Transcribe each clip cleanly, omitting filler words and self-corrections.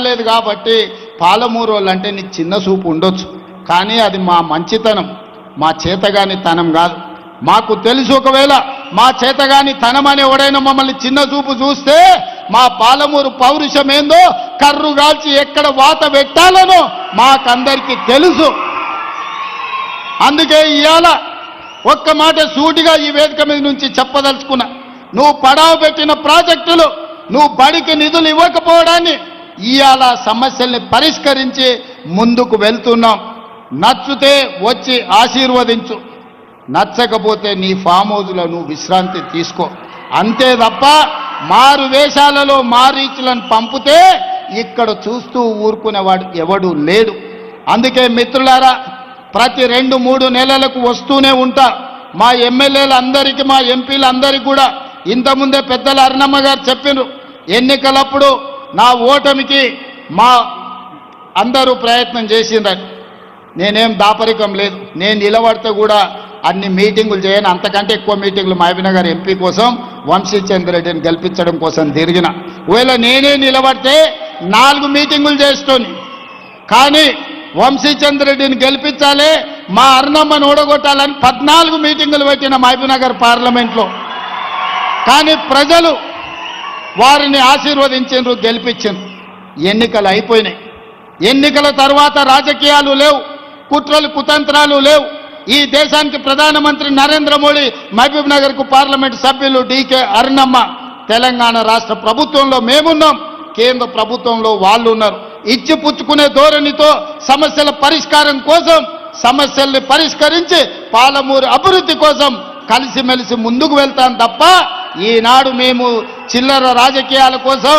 రాలేదు కాబట్టి పాలమూరు అంటే నీకు చిన్న చూపు ఉండొచ్చు, కానీ అది మా మంచితనం, మా చేతగాని తనం కాదు. మాకు తెలుసు ఒకవేళ మా చేతగాని తనం అని ఎవడైనా మమ్మల్ని చిన్న చూపు చూస్తే మా పాలమూరు పౌరుషం ఏందో కర్రు గాల్చి ఎక్కడ వాత పెట్టాలనో మాకందరికీ తెలుసు. అందుకే ఇవాళ ఒక్క మాట సూటిగా ఈ వేదిక మీద నుంచి చెప్పదలుచుకున్నా. నువ్వు పడావ పెట్టిన ప్రాజెక్టులు, నువ్వు బడికి నిధులు ఇవ్వకపోవడాన్ని ఇవాళ సమస్యల్ని పరిష్కరించి ముందుకు వెళ్తున్నాం. నచ్చితే వచ్చి ఆశీర్వదించు, నచ్చకపోతే నీ ఫామ్ హౌస్లో నువ్వు విశ్రాంతి తీసుకో, అంతే తప్ప మారు వేషాలలో మారీచులను పంపితే ఇక్కడ చూస్తూ ఊరుకునేవాడు ఎవడు లేడు. అందుకే మిత్రులారా, ప్రతి 2-3 నెలలకు వస్తూనే ఉంటా. మా ఎమ్మెల్యేలందరికీ, మా ఎంపీలందరికీ కూడా ఇంతకుముందే పెద్దల అరుణమ్మ గారు చెప్పినారు, ఎన్నికలప్పుడు నా ఓటమికి మా అందరూ ప్రయత్నం చేసిండ్రని. నేనేం దాపరికం లేదు, నేను నిలబడితే కూడా అన్ని మీటింగులు చేయను, అంతకంటే ఎక్కువ మీటింగులు మహబూబ్నగర్ ఎంపీ కోసం వంశీచంద్రెడ్డిని గెలిపించడం కోసం తిరిగిన. ఒకవేళ నేనే నిలబడితే 4 మీటింగులు చేస్తోని, కానీ వంశీచంద్రెడ్డిని గెలిపించాలి, మా అరుణమ్మను ఓడగొట్టాలని 14 మీటింగులు పెట్టిన మహబూబ్నగర్ పార్లమెంట్లో. కానీ ప్రజలు వారిని ఆశీర్వదించారు, గెలిపించారు. ఎన్నికలు అయిపోయినాయి. ఎన్నికల తర్వాత రాజకీయాలు లేవు, కుట్రలు కుతంత్రాలు లేవు. ఈ దేశానికి ప్రధానమంత్రి నరేంద్ర మోడీ, మహబూబ్నగర్కు పార్లమెంట్ సభ్యులు డీకే అరుణమ్మ, తెలంగాణ రాష్ట్ర ప్రభుత్వంలో మేమున్నాం, కేంద్ర ప్రభుత్వంలో వాళ్ళు ఉన్నారు. ఇచ్చి పుచ్చుకునే ధోరణితో సమస్యల పరిష్కారం కోసం సమస్యల్ని పరిష్కరించి పాలమూరు అభివృద్ధి కోసం కలిసిమెలిసి ముందుకు వెళ్తాం తప్ప ఈనాడు మేము చిల్లర రాజకీయాల కోసం,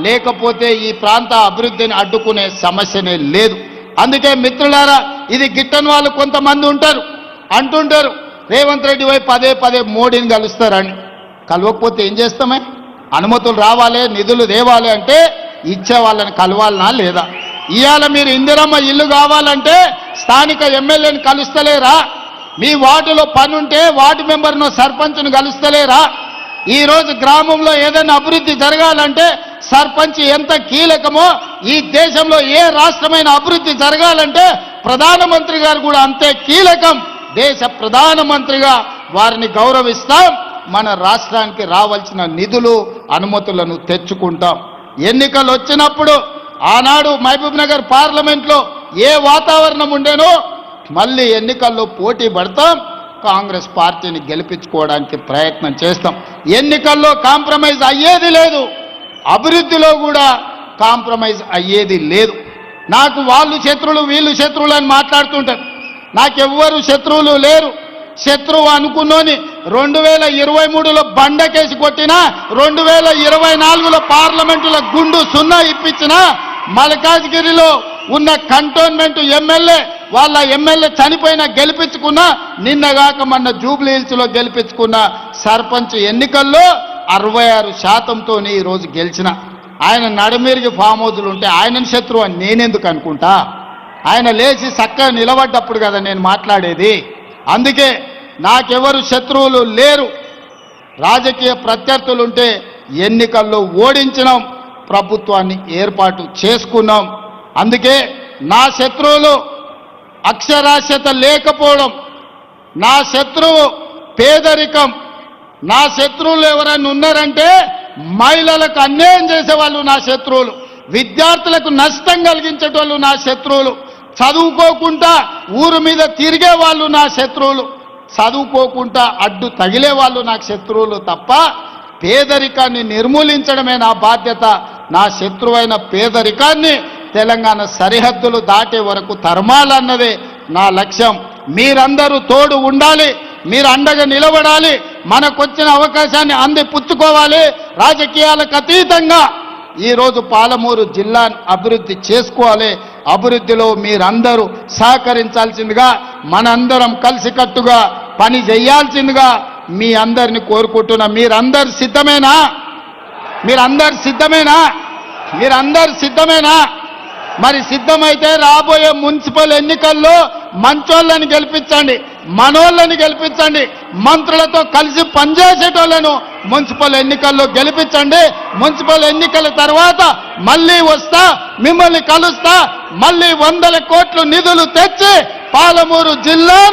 లేకపోతే ఈ ప్రాంత అభివృద్ధిని అడ్డుకునే సమస్యనే లేదు. అందుకే మిత్రులారా, ఇది గిట్టని వాళ్ళు కొంతమంది ఉంటారు, అంటుంటారు రేవంత్ రెడ్డి వైపు పదే మోడీని కలుస్తారని. కలవకపోతే ఏం చేస్తామే? అనుమతులు రావాలి, నిధులు తేవాలి అంటే ఇచ్చే వాళ్ళని కలవాలనా లేదా? ఇవాళ మీరు ఇందిరమ్మ ఇల్లు కావాలంటే స్థానిక ఎమ్మెల్యేని కలుస్తలేరా? మీ వార్డులో పనుంటే వార్డు మెంబర్ను, సర్పంచ్ను కలుస్తలేరా? ఈరోజు గ్రామంలో ఏదైనా అభివృద్ధి జరగాలంటే సర్పంచ్ ఎంత కీలకమో, ఈ దేశంలో ఏ రాష్ట్రమైన అభివృద్ధి జరగాలంటే ప్రధానమంత్రి గారు కూడా అంతే కీలకం. దేశ ప్రధానమంత్రిగా వారిని గౌరవిస్తాం. మన రాష్ట్రానికి రావాల్సిన నిధులు, అనుమతులను తెచ్చుకుంటాం. ఎన్నికలు వచ్చినప్పుడు ఆనాడు మహబూబ్నగర్ పార్లమెంట్లో ఏ వాతావరణం ఉండేనో మళ్ళీ ఎన్నికల్లో పోటీ పడతాం, కాంగ్రెస్ పార్టీని గెలిపించుకోవడానికి ప్రయత్నం చేస్తాం. ఎన్నికల్లో కాంప్రమైజ్ అయ్యేది లేదు, అభివృద్ధిలో కూడా కాంప్రమైజ్ అయ్యేది లేదు. నాకు వాళ్ళు శత్రువులు, వీళ్ళు శత్రువులు అని మాట్లాడుతుంటారు. నాకెవ్వరు శత్రువులు లేరు. శత్రువు అనుకున్నోని 2023లో బండకేసి కొట్టినా, 2024లో పార్లమెంటులో గుండు సున్నా ఇప్పించినా, మల్కాజ్గిరిలో ఉన్న కంటోన్మెంట్ ఎమ్మెల్యే వాళ్ళ ఎమ్మెల్యే చనిపోయినా గెలిపించుకున్నా, నిన్నగాక మొన్న జూబ్లీ హిల్స్లో గెలిపించుకున్న సర్పంచ్ ఎన్నికల్లో 66%తో ఈరోజు గెలిచిన. ఆయన నడమిరిగి ఫామ్ హౌజులు ఉంటే ఆయనను శత్రువు అని నేనెందుకు అనుకుంటా? ఆయన లేచి చక్కగా నిలబడ్డప్పుడు కదా నేను మాట్లాడేది. అందుకే నాకెవరు శత్రువులు లేరు. రాజకీయ ప్రత్యర్థులుంటే ఎన్నికల్లో ఓడించినాం, ప్రభుత్వాన్ని ఏర్పాటు చేసుకున్నాం. అందుకే నా శత్రువులు అక్షరాస్యత లేకపోవడం, నా శత్రువు పేదరికం, నా శత్రువులు ఎవరైనా ఉన్నారంటే మహిళలకు అన్యాయం చేసేవాళ్ళు నా శత్రువులు, విద్యార్థులకు నష్టం కలిగించేటోళ్ళు నా శత్రువులు, చదువుకోకుండా ఊరు మీద తిరిగే వాళ్ళు నా శత్రువులు, చదువుకోకుండా అడ్డు తగిలే వాళ్ళు నాకు శత్రువులు తప్ప పేదరికాన్ని నిర్మూలించడమే నా బాధ్యత. నా శత్రువైన పేదరికాన్ని తెలంగాణ సరిహద్దులు దాటే వరకు తరమాలన్నదే నా లక్ష్యం. మీరందరూ తోడు ఉండాలి, మీరు అండగా నిలబడాలి, మనకొచ్చిన అవకాశాన్ని అందిపుచ్చుకోవాలి. రాజకీయాలకు అతీతంగా ఈరోజు పాలమూరు జిల్లాను అభివృద్ధి చేసుకోవాలి. అభివృద్ధిలో మీరందరూ సహకరించాల్సిందిగా, మనందరం కలిసికట్టుగా పని చేయాల్సిందిగా మీ అందరిని కోరుకుంటున్నా. మీరందరు సిద్ధమేనా? మీరందరు సిద్ధమేనా? మీరందరు సిద్ధమేనా? మరి సిద్ధమైతే రాబోయే మున్సిపల్ ఎన్నికల్లో మంచోళ్ళని గెలిపించండి. మనోళ్ళని గెలిపించండి, మంత్రులతో కలిసి పనిచేసేటోళ్లను మున్సిపల్ ఎన్నికల్లో గెలిపించండి. మున్సిపల్ ఎన్నికల తర్వాత మళ్ళీ వస్తా, మిమ్మల్ని కలుస్తా, మళ్ళీ 100 కోట్ల నిధులు తెచ్చి పాలమూరు జిల్లాను